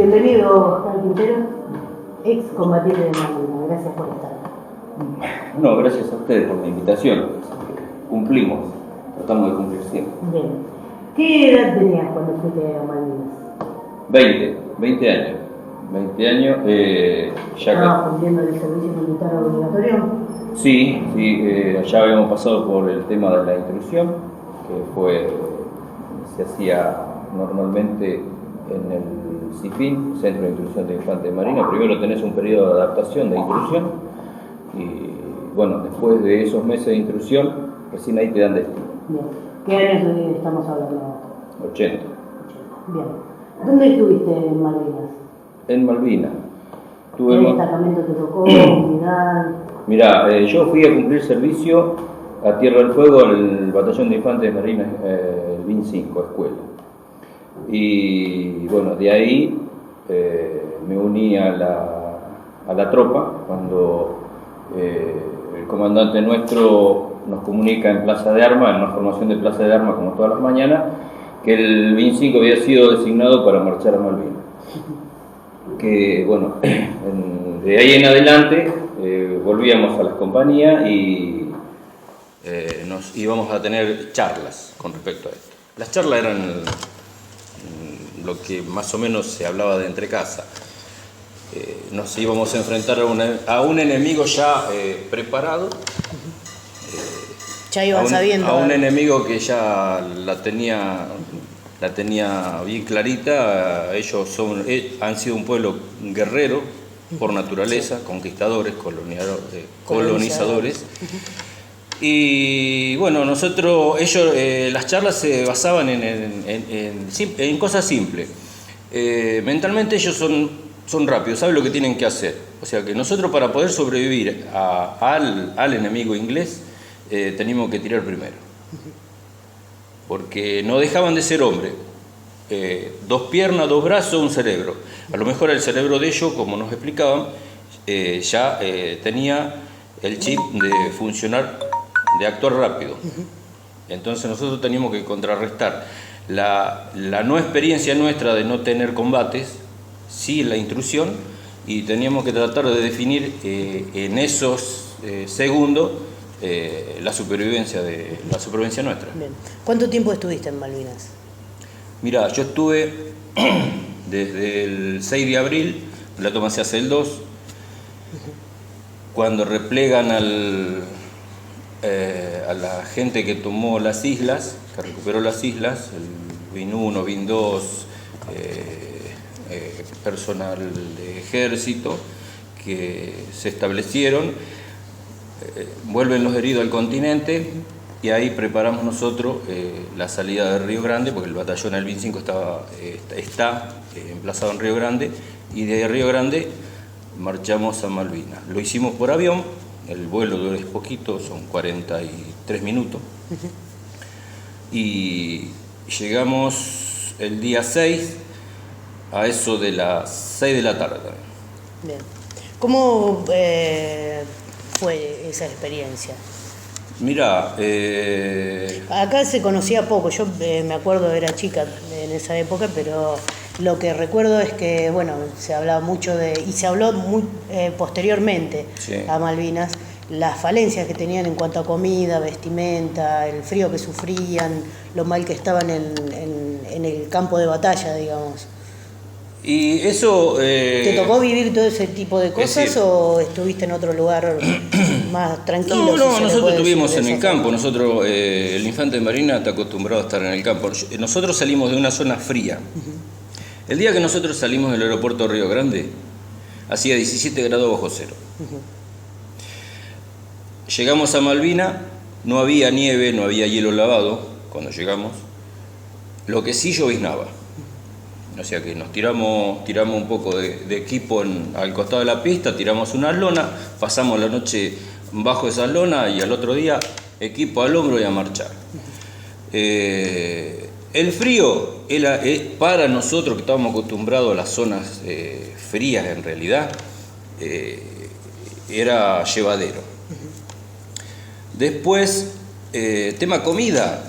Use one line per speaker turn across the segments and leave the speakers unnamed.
Bienvenido, Oscar Quintero, ex combatiente de Malvinas. Gracias por estar.
No, gracias a ustedes por la invitación. Cumplimos, tratamos de cumplir siempre.
Bien. ¿Qué edad tenías cuando fuiste a Malvinas?
20 años. 20 años, ya
¿Estabas cumpliendo el servicio militar obligatorio?
Sí, ya habíamos pasado por el tema de la intrusión, que se hacía normalmente en el CIFIN, Centro de Instrucción de Infantes de Marina. Primero tenés un periodo de adaptación de intrusión y bueno, después de esos meses de intrusión, recién ahí te dan destino.
Bien. ¿Qué años estamos hablando?
80.
Bien. ¿Dónde estuviste en Malvinas?
En Malvinas.
¿Qué destacamento te tocó? ¿Unidad?
Mirá, yo fui a cumplir servicio a Tierra del Fuego en el Batallón de Infantes de Marina, el BIN 5, escuela. Y bueno, de ahí me uní a la tropa cuando el comandante nuestro nos comunica en Plaza de Armas, en una formación de Plaza de Armas como todas las mañanas, que el BIN 5 había sido designado para marchar a Malvinas. Que bueno, de ahí en adelante volvíamos a las compañías y nos íbamos a tener charlas con respecto a esto. Las charlas eran lo que más o menos se hablaba de entre casa. Nos íbamos a enfrentar a un enemigo ya preparado,
ya iban sabiendo.
A un enemigo que ya la tenía bien clarita. Ellos han sido un pueblo guerrero por naturaleza, sí. Conquistadores, colonizadores. Y bueno, las charlas se basaban en cosas simples. Mentalmente ellos son rápidos, saben lo que tienen que hacer. O sea que nosotros, para poder sobrevivir al enemigo inglés, teníamos que tirar primero. Porque no dejaban de ser hombres. 2 piernas, 2 brazos, un cerebro. A lo mejor el cerebro de ellos, como nos explicaban, ya tenía el chip de funcionar, de actuar rápido. Entonces nosotros teníamos que contrarrestar la no experiencia nuestra de no tener combates, sí la intrusión, y teníamos que tratar de definir en esos segundos la supervivencia nuestra.
Bien. ¿Cuánto tiempo estuviste en Malvinas?
Mirá, yo estuve desde el 6 de abril, la toma se hace el 2, cuando replegan a la gente que tomó las islas, que recuperó las islas, el BIN 1, BIN 2, personal de ejército, que se establecieron, vuelven los heridos al continente y ahí preparamos nosotros la salida de Río Grande, porque el batallón del BIN 5 está emplazado en Río Grande, y de Río Grande marchamos a Malvinas. Lo hicimos por avión, el vuelo dura poquito, son 43 minutos, y llegamos el día 6 a eso de las 6 de la tarde también.
Bien. ¿Cómo fue esa experiencia?
Mira,
acá se conocía poco. Yo me acuerdo, era chica en esa época, pero lo que recuerdo es que, bueno, se hablaba mucho y se habló muy posteriormente, sí, a Malvinas, las falencias que tenían en cuanto a comida, vestimenta, el frío que sufrían, lo mal que estaban en el campo de batalla, digamos.
Y eso...
¿Te tocó vivir todo ese tipo de cosas o estuviste en otro lugar más tranquilo?
No, nosotros estuvimos en el campo. Nosotros, el infante de Marina está acostumbrado a estar en el campo. Nosotros salimos de una zona fría. El día que nosotros salimos del aeropuerto de Río Grande, hacía 17 grados bajo cero. Llegamos a Malvinas, no había nieve, no había hielo lavado cuando llegamos. Lo que sí lloviznaba. O sea que nos tiramos un poco de equipo al costado de la pista, tiramos una lona, pasamos la noche bajo esa lona y al otro día equipo al hombro y a marchar. El frío para nosotros que estábamos acostumbrados a las zonas frías en realidad, era llevadero. Después, tema comida.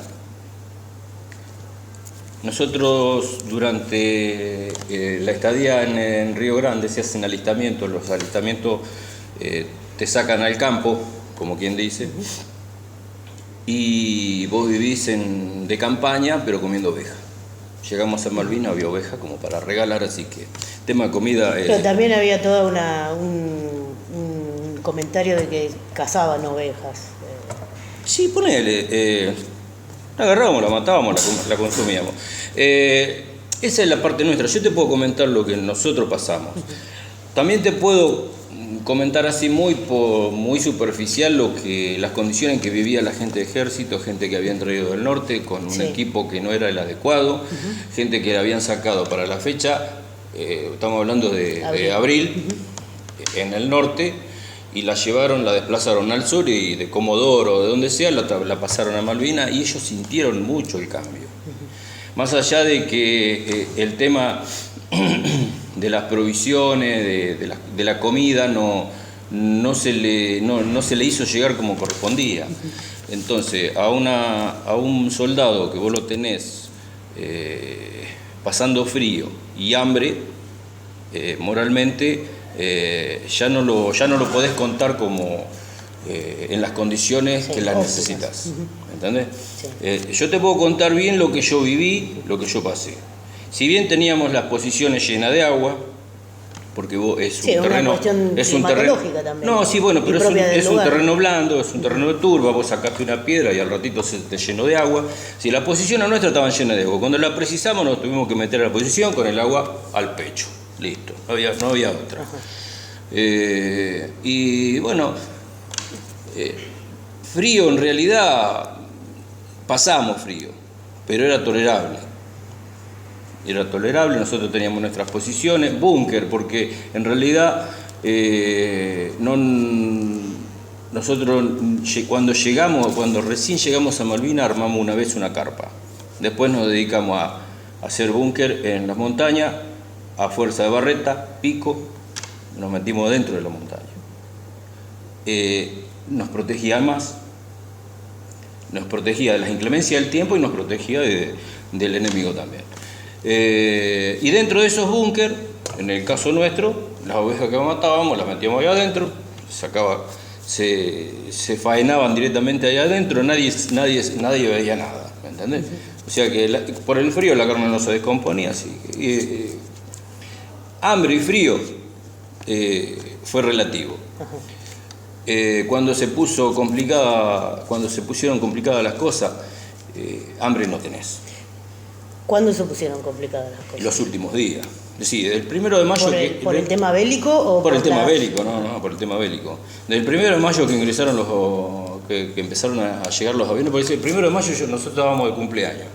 Nosotros durante la estadía en Río Grande se hacen alistamientos, los alistamientos te sacan al campo, como quien dice, y vos vivís de campaña pero comiendo oveja. Llegamos a Malvinas, había oveja como para regalar, así que tema de comida...
Pero también había todo un comentario de que cazaban ovejas.
Sí, ponele, la agarrábamos, la matábamos, la consumíamos. Esa es la parte nuestra. Yo te puedo comentar lo que nosotros pasamos. También te puedo comentar así muy superficial las condiciones en que vivía la gente de ejército, gente que habían traído del norte con un equipo que no era el adecuado, gente que la habían sacado para la fecha, estamos hablando de abril, en el norte, y la llevaron, la desplazaron al sur y de Comodoro, de donde sea, la pasaron a Malvinas y ellos sintieron mucho el cambio. Más allá de que el tema de las provisiones, de la comida, no se le hizo llegar como correspondía. Entonces, a un soldado que vos lo tenés pasando frío y hambre, moralmente, ya no lo podés contar como en las condiciones que las necesitas. ¿Entendés? Sí. Yo te puedo contar bien lo que yo viví, lo que yo pasé. Si bien teníamos las posiciones llenas de agua, porque es un terreno... Es un terreno también. No, sí, bueno, pero es un terreno blando, es un terreno de turba, vos sacaste una piedra y al ratito se te llenó de agua. Si las posiciones nuestras estaban llenas de agua, cuando la precisamos nos tuvimos que meter a la posición con el agua al pecho. Listo, no había otra. Y bueno, frío en realidad, pasamos frío, pero era tolerable. Nosotros teníamos nuestras posiciones, búnker, porque en realidad nosotros cuando recién llegamos a Malvinas armamos una vez una carpa. Después nos dedicamos a hacer búnker en las montañas, a fuerza de barreta, pico, nos metimos dentro de la montaña. Nos protegía más, nos protegía de las inclemencias del tiempo y nos protegía del enemigo también. Y dentro de esos búnker, en el caso nuestro, las ovejas que matábamos las metíamos allá adentro, se faenaban directamente allá adentro, nadie veía nada, ¿me entendés? O sea que por el frío la carne no se descomponía, así que, hambre y frío fue relativo. Cuando se pusieron complicadas las cosas, hambre no tenés.
¿Cuándo se pusieron complicadas las cosas?
Los últimos días. Sí, del 1 de mayo...
¿Por el tema bélico o
por el tema bélico? No, por el tema bélico. Del 1 de mayo que ingresaron que empezaron a llegar los aviones, porque el 1 de mayo nosotros estábamos de cumpleaños.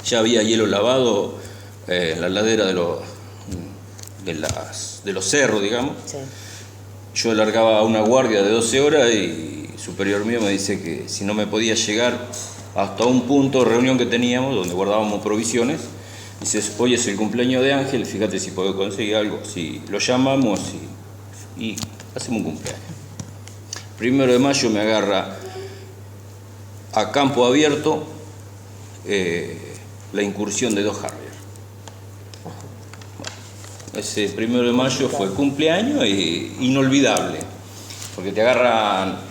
Ya había hielo lavado en la ladera de los cerros, digamos. Sí. Yo largaba una guardia de 12 horas y superior mío me dice que si no me podía llegar hasta un punto de reunión que teníamos donde guardábamos provisiones, dices, hoy es el cumpleaños de Ángel, fíjate si puedo conseguir algo, si lo llamamos y hacemos un cumpleaños. 1 de mayo me agarra a campo abierto la incursión de 2 Harrier. Ese 1 de mayo fue cumpleaños inolvidable, porque te agarran,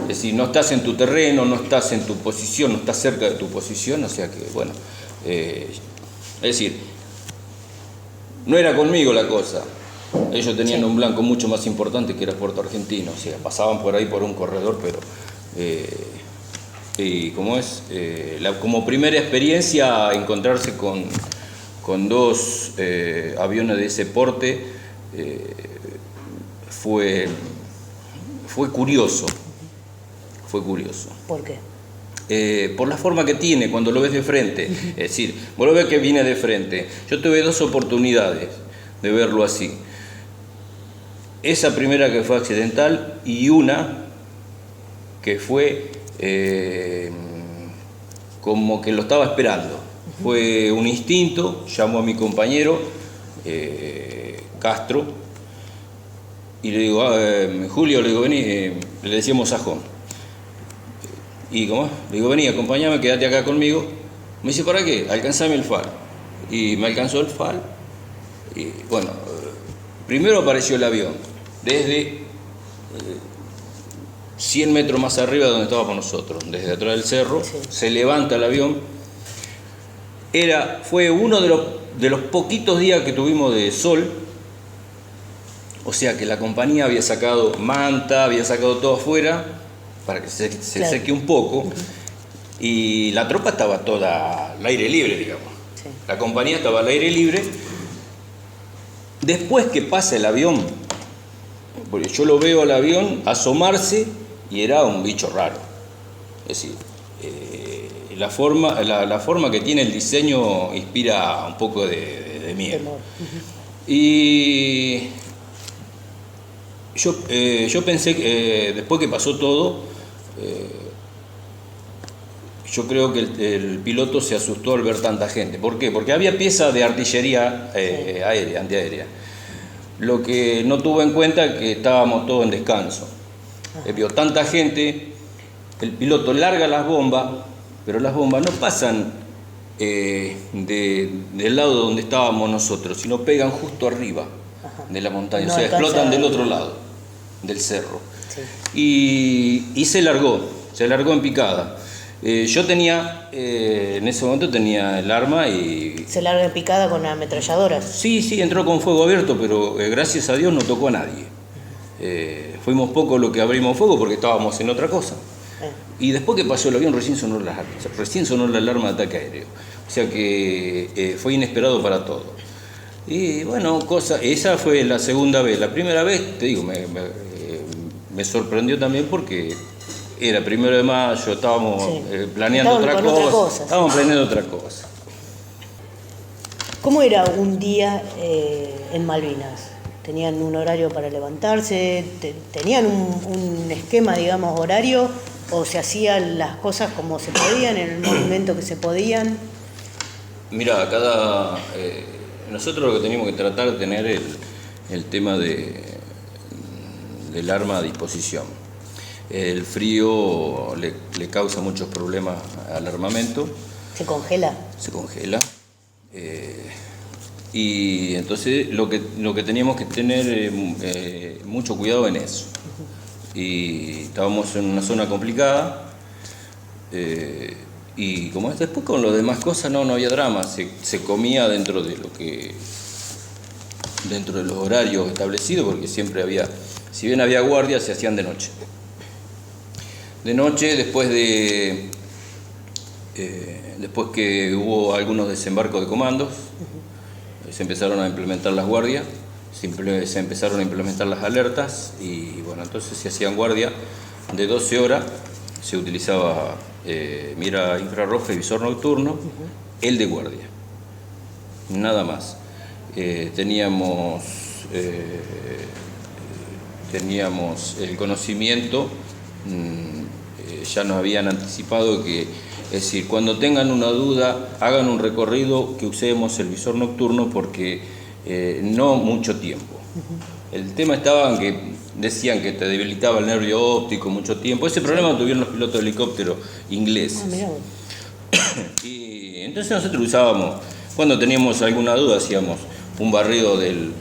es decir, no estás en tu terreno, no estás en tu posición, no estás cerca de tu posición, o sea que, bueno, es decir, no era conmigo la cosa. Ellos tenían un blanco mucho más importante que era Puerto Argentino, o sea, pasaban por ahí por un corredor, pero y como primera experiencia encontrarse con 2 aviones de ese porte fue curioso.
¿Por qué?
Por la forma que tiene cuando lo ves de frente. Es decir, vos lo ves que viene de frente. Yo tuve 2 oportunidades de verlo así. Esa primera que fue accidental y una que fue como que lo estaba esperando. Fue un instinto, llamó a mi compañero Castro y le digo, Julio, le digo, vení, le decíamos Sajón.
Y como le digo, vení, acompáñame, quédate acá conmigo. Me dice, ¿para qué? Alcanzame el fal. Y me alcanzó el fal. Y bueno, primero apareció el avión, desde 100 metros más arriba de donde estábamos nosotros, desde atrás del cerro, sí. Se levanta el avión. Fue uno de los poquitos días que tuvimos de sol, o sea que la compañía había sacado manta, había sacado todo afuera, para que se claro. Seque un poco, y la tropa estaba toda al aire libre, digamos. Sí. La compañía estaba al aire libre. Después que pasa el avión, porque yo lo veo al avión asomarse y era un bicho raro. Es decir, la forma que tiene el diseño inspira un poco de miedo. Y yo pensé que después que pasó todo, yo creo que el piloto se asustó al ver tanta gente. ¿Por qué? Porque había piezas de artillería aérea, antiaérea. Lo que no tuvo en cuenta es que estábamos todos en descanso. Vio tanta gente, el piloto larga las bombas, pero las bombas no pasan del lado donde estábamos nosotros, sino pegan justo arriba de la montaña, no, o sea, explotan del otro lado, del cerro. Sí. Y se largó en picada. Yo tenía, en ese momento tenía el arma y...
¿Se larga en picada con ametralladoras?
Sí, entró con fuego abierto, pero gracias a Dios no tocó a nadie. Fuimos pocos los que abrimos fuego porque estábamos en otra cosa. Y después que pasó el avión recién sonó la alarma de ataque aéreo. O sea que fue inesperado para todos. Y bueno, esa fue la segunda vez. La primera vez, te digo, me sorprendió también porque... Era 1 de mayo, estábamos planeando otra cosa. Estábamos planeando otra cosa.
¿Cómo era un día en Malvinas? ¿Tenían un horario para levantarse? ¿Tenían un esquema, digamos, horario? ¿O se hacían las cosas como se podían, en el momento que se podían?
Mira, nosotros lo que teníamos que tratar de tener el tema del arma a disposición. El frío le causa muchos problemas al armamento.
¿Se congela?
Se congela. Y entonces lo que teníamos que tener mucho cuidado en eso. Y estábamos en una zona complicada. Y como es después con las demás cosas no había drama. Se comía dentro de los horarios establecidos, porque siempre había, si bien había guardias, se hacían de noche. De noche, después que hubo algunos desembarcos de comandos, se empezaron a implementar las guardias, se empezaron a implementar las alertas y bueno, entonces se hacían guardia de 12 horas, se utilizaba mira infrarroja y visor nocturno, el de guardia, nada más. Teníamos el conocimiento. Ya nos habían anticipado que, es decir, cuando tengan una duda, hagan un recorrido, que usemos el visor nocturno porque no mucho tiempo. El tema estaba en que decían que te debilitaba el nervio óptico mucho tiempo. Ese problema lo tuvieron los pilotos de helicóptero ingleses. Y entonces nosotros usábamos, cuando teníamos alguna duda, hacíamos un barrido del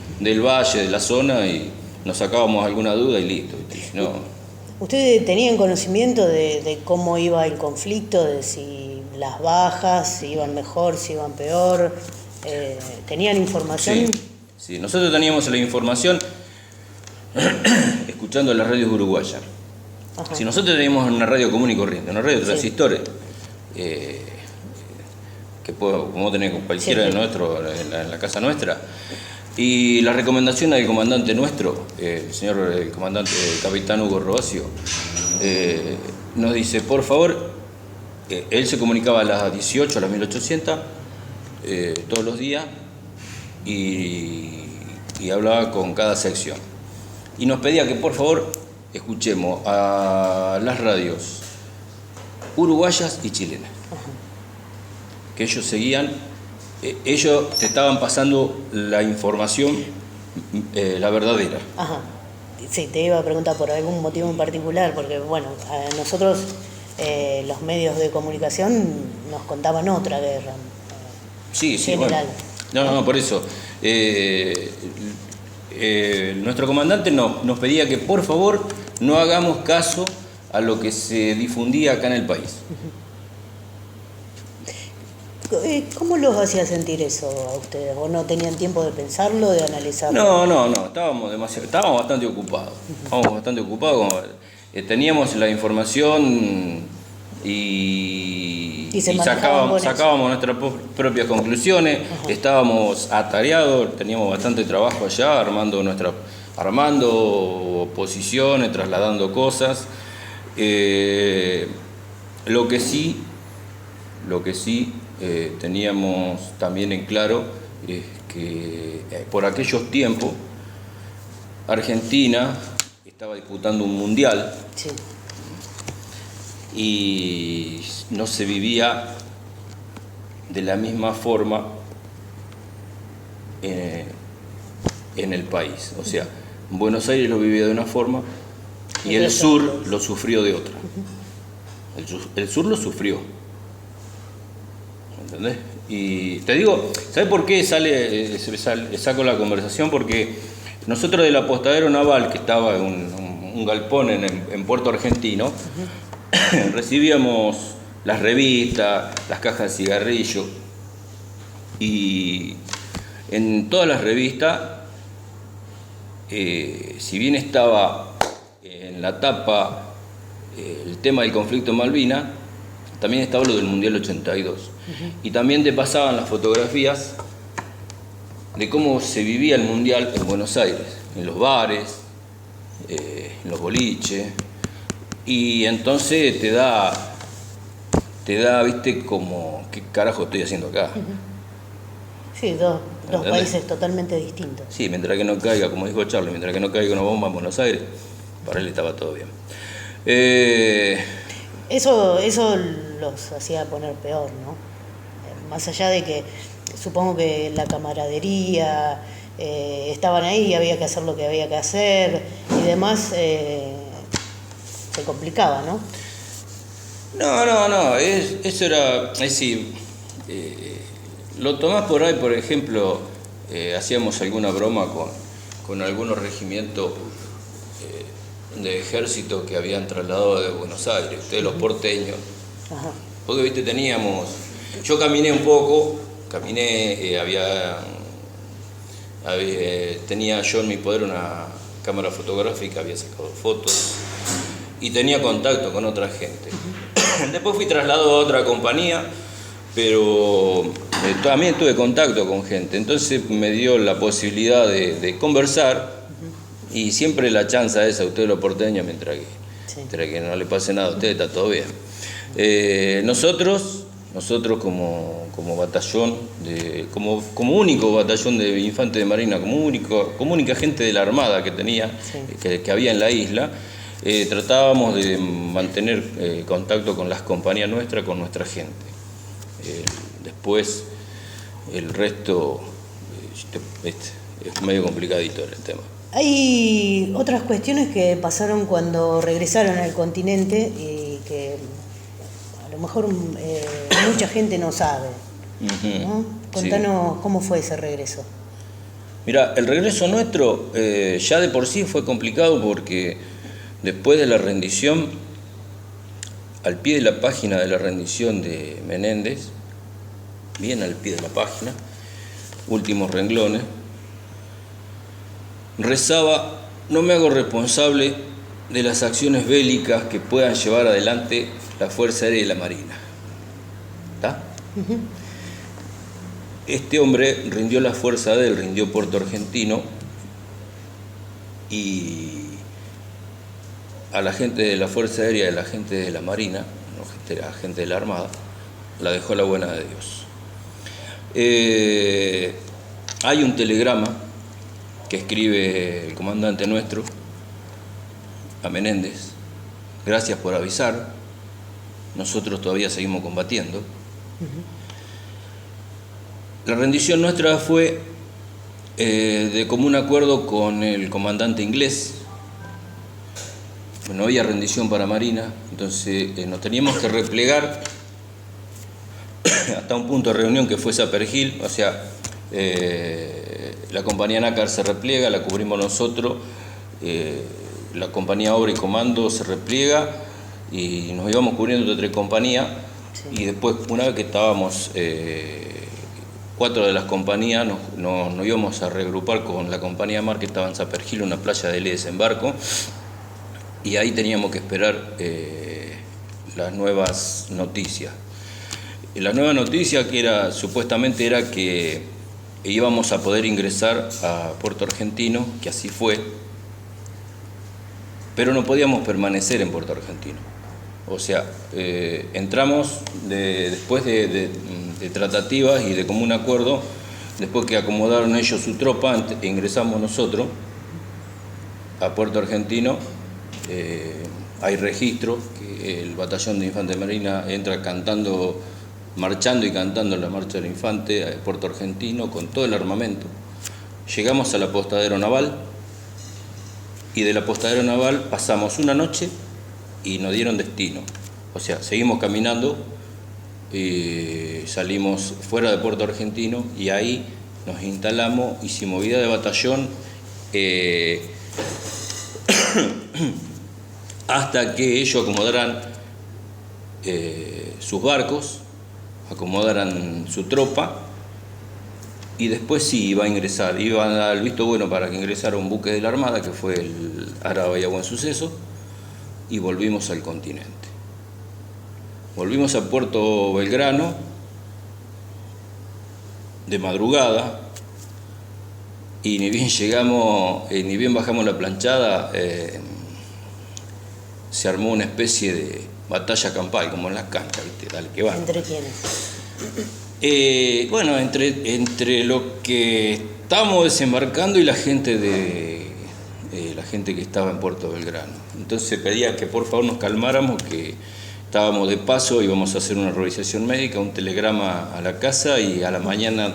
valle, de la zona, y nos sacábamos alguna duda y listo. No.
¿Ustedes tenían conocimiento de cómo iba el conflicto, de si las bajas, si iban mejor, si iban peor? ¿Tenían información?
Sí, nosotros teníamos la información escuchando las radios uruguayas. Si nosotros teníamos una radio común y corriente, una radio de transistores, que podemos tener con cualquiera de nosotros en la casa nuestra, y la recomendación del comandante nuestro, el comandante capitán Hugo Robacio, nos dice, por favor, él se comunicaba a las 18, a las 1800, todos los días, y hablaba con cada sección. Y nos pedía que por favor escuchemos a las radios uruguayas y chilenas, que ellos seguían. Ellos te estaban pasando la información, la verdadera.
Sí, te iba a preguntar por algún motivo en particular, porque bueno, nosotros los medios de comunicación nos contaban otra guerra.
Sí,
general.
Bueno. No, por eso. Nuestro comandante nos pedía que por favor no hagamos caso a lo que se difundía acá en el país.
¿Cómo los hacía sentir eso a ustedes? ¿O no tenían tiempo de pensarlo, de analizarlo?
No, estábamos bastante ocupados. Estábamos bastante ocupados. Teníamos la información y sacábamos nuestras propias conclusiones. Ajá. Estábamos atareados, teníamos bastante trabajo allá, armando posiciones, trasladando cosas. Lo que sí teníamos también en claro es que por aquellos tiempos Argentina estaba disputando un mundial.
Sí.
Y no se vivía de la misma forma en el país. O sea, Buenos Aires lo vivía de una forma y el sur lo sufrió de otra. El sur lo sufrió. ¿Entendés? Y te digo, ¿sabes por qué saco la conversación? Porque nosotros del apostadero naval, que estaba en un galpón en Puerto Argentino, recibíamos las revistas, las cajas de cigarrillos, y en todas las revistas, si bien estaba en la tapa el tema del conflicto en Malvinas, también estaba lo del Mundial 82. Y también te pasaban las fotografías de cómo se vivía el Mundial en Buenos Aires, en los bares, en los boliches, y entonces te da, viste, como, ¿qué carajo estoy haciendo acá?
Sí, dos países totalmente distintos.
Sí, mientras que no caiga, como dijo Charlie, mientras que no caiga una bomba en Buenos Aires, para él estaba todo bien.
Eso los hacía poner peor, ¿no? Más allá de que supongo que la camaradería, estaban ahí y había que hacer lo que había que hacer y demás, se complicaba, ¿no?
No, eso era, es decir, lo tomás por ahí, por ejemplo, hacíamos alguna broma con algunos regimientos de ejército que habían trasladado de Buenos Aires, ustedes los porteños. Ajá. Porque, viste, yo caminé un poco, tenía yo en mi poder una cámara fotográfica, había sacado fotos y tenía contacto con otra gente. Después fui trasladado a otra compañía, pero también tuve contacto con gente, entonces me dio la posibilidad de conversar, y siempre la chanza esa, ustedes los porteños, mientras que no le pase nada a ustedes, está todo bien. Nosotros como batallón, como único batallón de infantes de marina, como única gente de la armada que tenía, que había en la isla, tratábamos de mantener contacto con las compañías nuestras, con nuestra gente. Después el resto es medio complicadito el tema.
Hay otras cuestiones que pasaron cuando regresaron al continente y que a lo mejor mucha gente no sabe, ¿no? Contanos cómo fue ese regreso.
Mira, el regreso nuestro ya de por sí fue complicado porque después de la rendición, al pie de la página de la rendición de Menéndez, bien al pie de la página, últimos renglones, rezaba: no me hago responsable de las acciones bélicas que puedan llevar adelante la Fuerza Aérea y la Marina. ¿Está? Uh-huh. Este hombre rindió la fuerza de él, rindió Puerto Argentino, y a la gente de la Fuerza Aérea y a la gente de la Marina, a la gente de la Armada, la dejó a la buena de Dios. Hay un telegrama que escribe el comandante nuestro a Menéndez: gracias por avisar, nosotros todavía seguimos combatiendo. La rendición nuestra fue de común acuerdo con el comandante inglés, no había rendición para Marina, entonces nos teníamos que replegar hasta un punto de reunión que fue Sapergil, o sea, la compañía Nácar se repliega, la cubrimos nosotros, la compañía Obra y Comando se repliega y nos íbamos cubriendo de 3 compañías. Sí. Y después, una vez que estábamos 4 de las compañías, nos íbamos a reagrupar con la compañía Mar, que estaba en Sapergil, una playa de desembarco, y ahí teníamos que esperar las nuevas noticias. La nueva noticia que supuestamente era que íbamos a poder ingresar a Puerto Argentino, que así fue, pero no podíamos permanecer en Puerto Argentino. O sea, entramos después de tratativas y de común acuerdo, después que acomodaron ellos su tropa, ingresamos nosotros a Puerto Argentino. Hay registro que el batallón de Infante Marina entra marchando y cantando la marcha del Infante a Puerto Argentino con todo el armamento. Llegamos al apostadero naval y del apostadero naval pasamos una noche y nos dieron destino. O sea, seguimos caminando y salimos fuera de Puerto Argentino y ahí nos instalamos, hicimos vida de batallón hasta que ellos acomodaran sus barcos, acomodaran su tropa, y después sí iba a ingresar, iban a dar el visto bueno para que ingresara un buque de la Armada, que fue el Arabia Buen Suceso, y volvimos al continente. Volvimos a Puerto Belgrano de madrugada, y ni bien llegamos, ni bien bajamos la planchada, se armó una especie de batalla campal, como en las canchas, ¿viste? Dale, que va.
¿Entre quiénes?
Bueno, entre los que estábamos desembarcando y la gente que estaba en Puerto Belgrano. Entonces pedía que por favor nos calmáramos, que estábamos de paso, íbamos a hacer una revisación médica, un telegrama a la casa, y a la mañana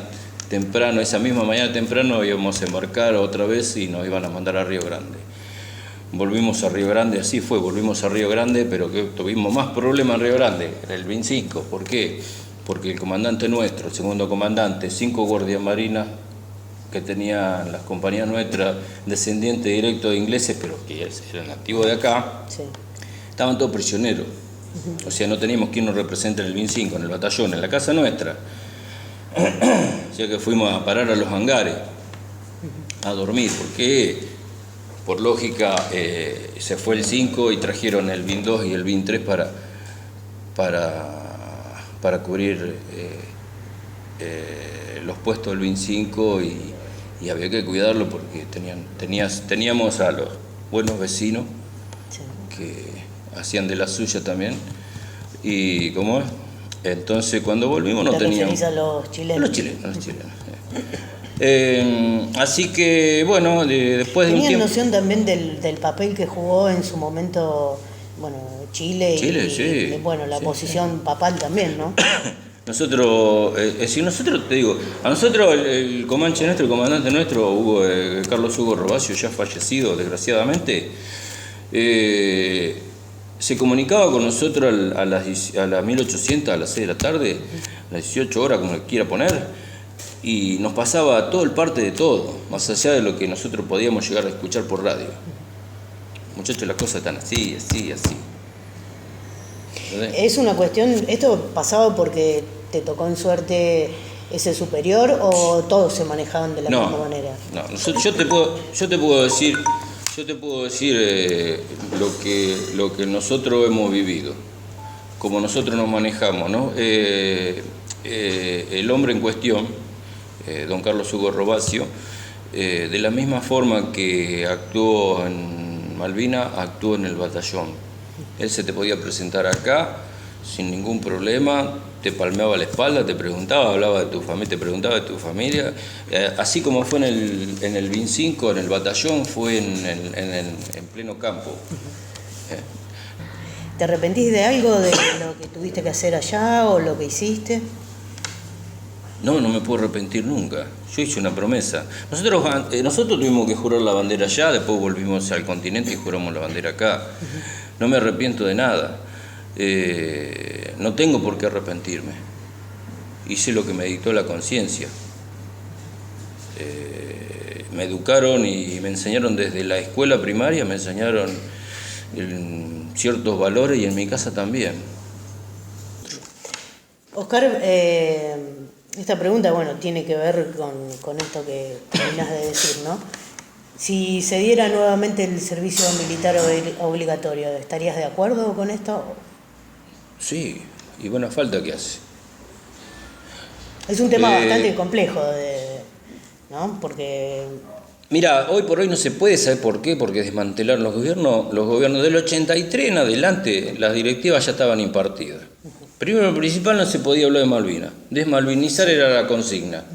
temprano, esa misma mañana temprano, íbamos a embarcar otra vez y nos iban a mandar a Río Grande. Volvimos a Río Grande, así fue, volvimos a Río Grande, pero que tuvimos más problemas en Río Grande, era el 25. ¿Por qué? Porque el comandante nuestro, el segundo comandante, 5 guardias marinas que tenían las compañías nuestras, descendientes directos de ingleses, pero que eran nativos de acá, sí, estaban todos prisioneros. O sea, no teníamos quien nos represente en el 25, en el batallón, en la casa nuestra. O sea que fuimos a parar a los hangares a dormir, porque por lógica se fue el 5 y trajeron el BIN 2 y el BIN 3 para cubrir los puestos del BIN 5, y había que cuidarlo porque teníamos a los buenos vecinos, sí, que hacían de la suya también. Y ¿cómo es? Entonces cuando volvimos no teníamos...
¿Te referís a los chilenos?
Los chilenos. Así que, bueno, después de un tiempo...
¿Tenían noción también del papel que jugó en su momento, bueno, Chile
sí,
bueno, la posición
sí,
papal también, ¿no?
Nosotros, te digo, a nosotros el comanche nuestro, el comandante nuestro, Carlos Hugo Robacio, ya fallecido desgraciadamente, se comunicaba con nosotros a las 1800, a las 6 de la tarde, a las 18 horas, como le quiera poner, y nos pasaba todo el parte de todo, más allá de lo que nosotros podíamos llegar a escuchar por radio. Muchachos, las cosas están así. ¿Entendés?
Es una cuestión, ¿esto pasaba porque te tocó en suerte ese superior o todos se manejaban de la misma manera?
No, yo te puedo decir lo que nosotros hemos vivido, como nosotros nos manejamos, ¿no? El hombre en cuestión, don Carlos Hugo Robacio, de la misma forma que actuó en Malvinas, actuó en el batallón. Él se te podía presentar acá sin ningún problema, te palmeaba la espalda, te preguntaba, hablaba de tu familia, te preguntaba de tu familia, así como fue en el BIN 5, en el batallón, fue en pleno campo.
¿Te arrepentís de algo de lo que tuviste que hacer allá o lo que hiciste?
No, no me puedo arrepentir nunca. Yo hice una promesa. Nosotros tuvimos que jurar la bandera allá, después volvimos al continente y juramos la bandera acá. No me arrepiento de nada. No tengo por qué arrepentirme. Hice lo que me dictó la conciencia. Me educaron y me enseñaron desde la escuela primaria, me enseñaron ciertos valores y en mi casa también.
Oscar, esta pregunta, bueno, tiene que ver con esto que terminás de decir, ¿no? Si se diera nuevamente el servicio militar obligatorio, ¿estarías de acuerdo con esto?
Sí, y buena falta que hace.
Es un tema bastante complejo, ¿no? Porque...
Mira, hoy por hoy no se puede, ¿saber por qué? Porque desmantelaron los gobiernos del 83 en adelante, las directivas ya estaban impartidas. Primero, principal, no se podía hablar de Malvinas. Desmalvinizar era la consigna.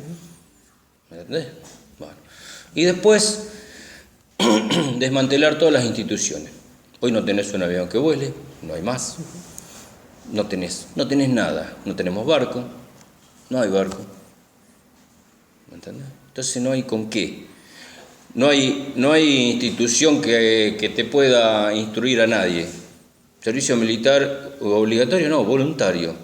¿Me entendés? Bueno. Y después, desmantelar todas las instituciones. Hoy no tenés un avión que vuele, no hay más. No tenés nada. No tenemos barco, no hay barco. ¿Me entendés? Entonces no hay con qué. No hay institución que te pueda instruir a nadie. Servicio militar obligatorio, no, voluntario.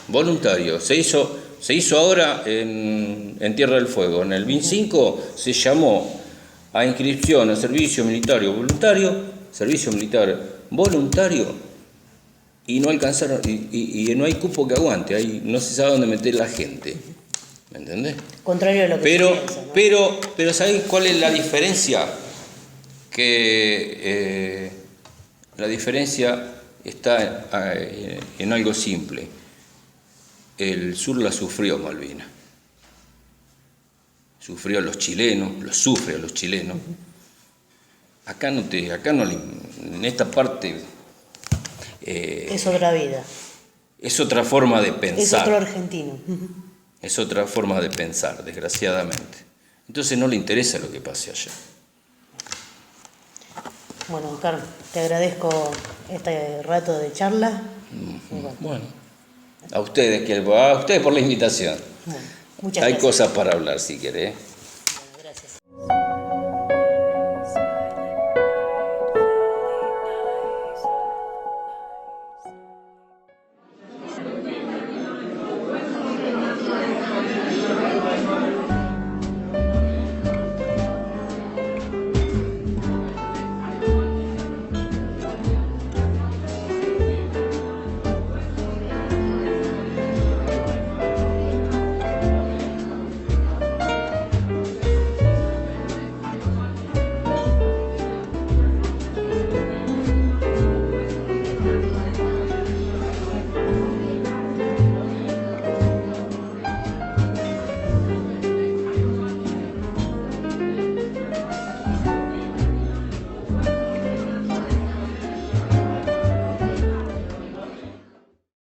Voluntario. Se hizo ahora en Tierra del Fuego. En el 25 se llamó a inscripción a servicio militar voluntario, servicio militar voluntario, y no alcanzaron, y no hay cupo que aguante, no se sabe dónde meter la gente. ¿Me entendés?
Contrario a lo que se piensa, ¿no?
Pero ¿sabés cuál es la diferencia? La diferencia está en algo simple. El sur la sufrió Malvinas. Sufrió a los chilenos, lo sufre a los chilenos. Acá no, en esta parte...
es otra vida.
Es otra forma de pensar.
Es otro argentino.
Es otra forma de pensar, desgraciadamente. Entonces no le interesa lo que pase allá.
Bueno, Oscar, te agradezco este rato de charla.
Bueno, a ustedes por la invitación.
Bueno, muchas
Hay
gracias.
cosas para hablar si querés.